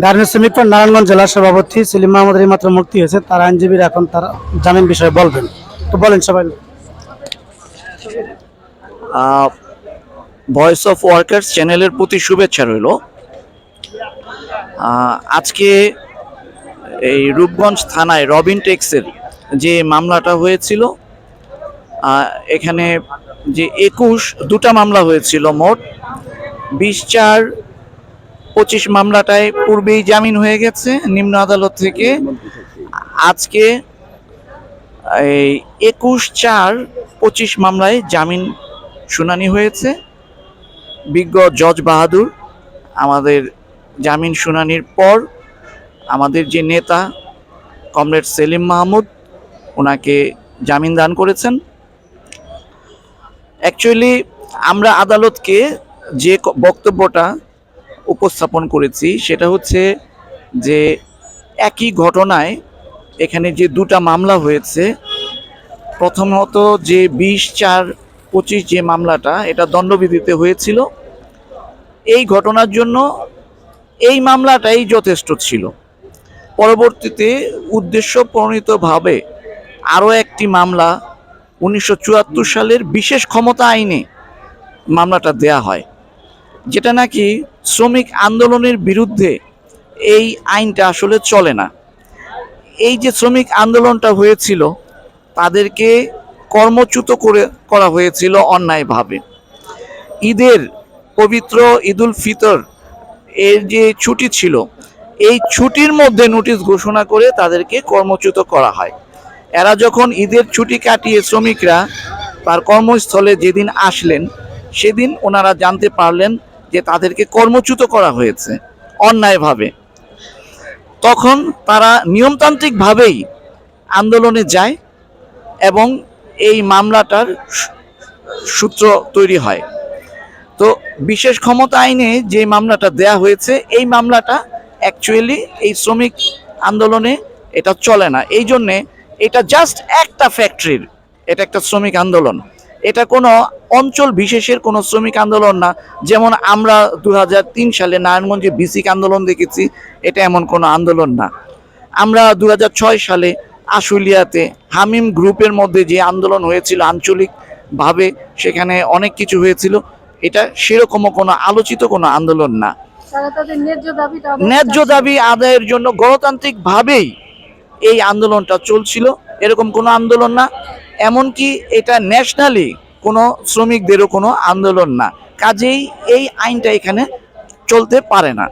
Garments শ্রমিক front Narayanganj জেলার সভাপতি সেলিম মাহমুদের মাত্র মুক্তি হয়েছে, তার আইনজীবীরা এখন তার জামিন বিষয়ে বলবেন। তো বলেন সবাই। ভয়েস অফ ওয়ার্কার্স চ্যানেলের প্রতি শুভেচ্ছা রইল। আজকে এই রূপগঞ্জ থানায় রবিন টেক্সের যে মামলাটা হয়েছিল, এখানে যে দুটা মামলা হয়েছিল, মোট 20/4/25 মামলাটায় পূর্বেই জামিন হয়ে গেছে নিম্ন আদালত থেকে। আজকে এই 21/4/25 মামলায় জামিন শুনানি হয়েছে। বিজ্ঞ জজ বাহাদুর আমাদের জামিন শুনানির পর আমাদের যে নেতা কমরেড সেলিম মাহমুদ ওনাকে জামিন দান করেছেন। অ্যাকচুয়ালি আমরা আদালতকে যে বক্তব্যটা উপস্থাপন করেছি সেটা হচ্ছে যে একই ঘটনায় এখানে যে দুটা মামলা হয়েছে, প্রথমত যে 20/4/25 যে মামলাটা, এটা দণ্ডবিধিতে হয়েছিল। এই ঘটনার জন্য এই মামলাটাই যথেষ্ট ছিল। পরবর্তীতে উদ্দেশ্য প্রণীতভাবে আরও একটি মামলা 1974 সালের বিশেষ ক্ষমতা আইনে মামলাটা দেয়া হয়, যেটা নাকি শ্রমিক আন্দোলনের বিরুদ্ধে এই আইনটা আসলে চলে না। এই যে শ্রমিক আন্দোলনটা হয়েছিল তাদেরকে কর্মচ্যুত করা হয়েছিল অন্যায়ভাবে। ঈদের পবিত্র ঈদুল ফিতর এর যে ছুটি ছিল, এই ছুটির মধ্যে নোটিশ ঘোষণা করে তাদেরকে কর্মচ্যুত করা হয়। এরা যখন ঈদের ছুটি কাটিয়ে শ্রমিকরা তার কর্মস্থলে যেদিন আসলেন, সেদিন ওনারা জানতে পারলেন যে তাদেরকে কর্মচ্যুত করা হয়েছে অন্যায়ভাবে। তখন তারা নিয়মতান্ত্রিকভাবেই আন্দোলনে যায় এবং এই মামলাটার সূত্র তৈরি হয়। তো বিশেষ ক্ষমতা আইনে যে মামলাটা দেয়া হয়েছে, এই মামলাটা অ্যাকচুয়ালি এই শ্রমিক আন্দোলনে এটা চলে না। এই জন্যে এটা জাস্ট একটা ফ্যাক্টরির, এটা একটা শ্রমিক আন্দোলন। এটা কোনো অঞ্চল বিশেষের কোনো শ্রমিক আন্দোলন না। যেমন আমরা 2003 সালে নারায়ণগঞ্জে বিসিক আন্দোলন দেখেছি, এটা এমন কোনো আন্দোলন না। আমরা 2006 সালে আশুলিয়াতে হামিম গ্রুপের মধ্যে যে আন্দোলন হয়েছিল আঞ্চলিকভাবে, সেখানে অনেক কিছু হয়েছিল, এটা সেরকমও কোনো আলোচিত কোনো আন্দোলন না। ন্যায্য দাবি আদায়ের জন্য গণতান্ত্রিকভাবেই এই আন্দোলনটা চলছিল, এরকম কোনো আন্দোলন না। এমনকি এটা ন্যাশনালি কোনো শ্রমিকদেরও কোনো আন্দোলন না। কাজেই এই আইনটা এখানে চলতে পারে না।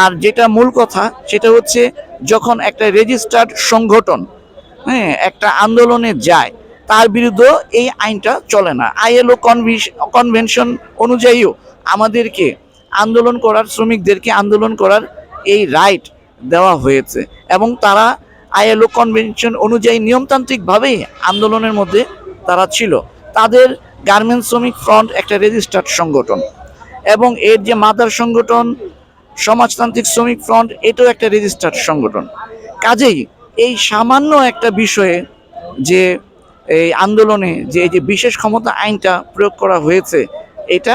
আর যেটা মূল কথা সেটা হচ্ছে, যখন একটা রেজিস্টার্ড সংগঠন একটা আন্দোলনে যায়, তার বিরুদ্ধে এই আইনটা চলে না। আইএলও কনভেনশন অনুযায়ীও আমাদেরকে আন্দোলন করার, শ্রমিকদেরকে আন্দোলন করার এই রাইট দেওয়া হয়েছে এবং তারা আইএলও কনভেনশন অনুযায়ী নিয়মতান্ত্রিকভাবেই আন্দোলনের মধ্যে তারা ছিল। তাদের গার্মেন্টস শ্রমিক ফ্রন্ট একটা রেজিস্টার্ড সংগঠন এবং এর যে মাদার সংগঠন সমাজতান্ত্রিক শ্রমিক ফ্রন্ট, এটাও একটা রেজিস্টার্ড সংগঠন। কাজেই এই সামান্য একটা বিষয়ে যে এই আন্দোলনে যে বিশেষ ক্ষমতা আইনটা প্রয়োগ করা হয়েছে, এটা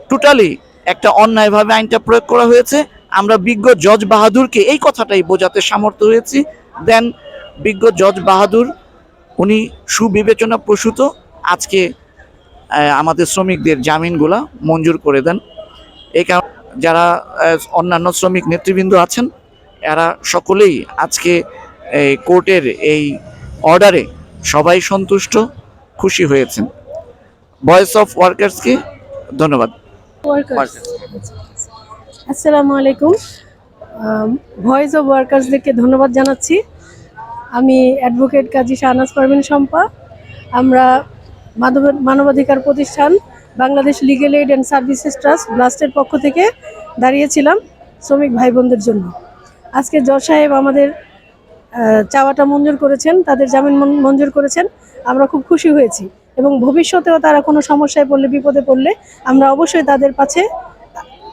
টোটালি একটা অন্যায়ভাবে আইনটা প্রয়োগ করা হয়েছে। আমরা বিজ্ঞ জজ বাহাদুরকে এই কথাটাই বোঝাতে সামর্থ্য হয়েছি। দেন বিজ্ঞ জজ বাহাদুর উনি সুবিবেচনা প্রসূত আজকে আমাদের শ্রমিকদের জামিনগুলা মঞ্জুর করে দেন। এই কারণে যারা অন্যান্য শ্রমিক নেতৃবৃন্দ আছেন, এরা সকলেই আজকে কোর্টের এই অর্ডারে সবাই সন্তুষ্ট, খুশি হয়েছেন। ভয়েস অফ ওয়ার্কার্সকে ধন্যবাদ। আসসালামু আলাইকুম। ভয়েস অফ ওয়ার্কার্সদেরকে ধন্যবাদ জানাচ্ছি। আমি অ্যাডভোকেট কাজী শাহনাজ পারভীন শম্পা। আমরা মানবাধিকার প্রতিষ্ঠান Bangladesh legal aid and services trust ব্লাস্টের পক্ষ থেকে দাঁড়িয়েছিলাম শ্রমিক ভাই বোনদের জন্য। আজকে জজ সাহেব আমাদের চাওয়াটা মঞ্জুর করেছেন, তাদের জামিন মঞ্জুর করেছেন। আমরা খুব খুশি হয়েছি এবং ভবিষ্যতেও তারা কোনো সমস্যায় পড়লে, বিপদে পড়লে আমরা অবশ্যই তাদের পাশে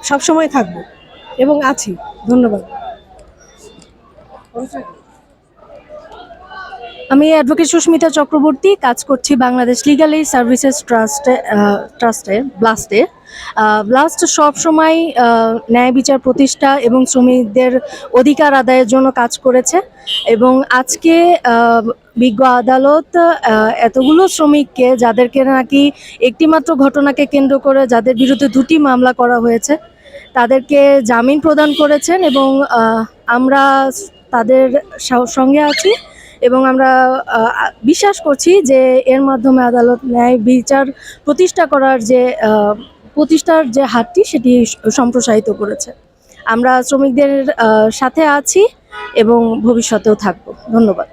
সবসময় থাকব এবং আছি। ধন্যবাদ। আমি অ্যাডভোকেট সুস্মিতা চক্রবর্তী, কাজ করছি বাংলাদেশ লিগ্যাল এইড সার্ভিসেস ট্রাস্টে ব্লাস্টে। লাস্ট সব সময় ন্যায় বিচার প্রতিষ্ঠা এবং শ্রমিকদের অধিকার আদায়ের জন্য কাজ করেছে এবং আজকে বিজ্ঞ আদালত এতগুলো শ্রমিককে, যাদেরকে নাকি একটিমাত্র ঘটনাকে কেন্দ্র করে যাদের বিরুদ্ধে 2টি মামলা করা হয়েছে, তাদেরকে জামিন প্রদান করেছেন এবং আমরা তাদের সঙ্গে আছি এবং আমরা বিশ্বাস করছি যে এর মাধ্যমে আদালত ন্যায় বিচার প্রতিষ্ঠার যে হারটি সেটি সম্প্রসারিত করেছে। আমরা শ্রমিকদের সাথে আছি এবং ভবিষ্যতেও থাকব। ধন্যবাদ।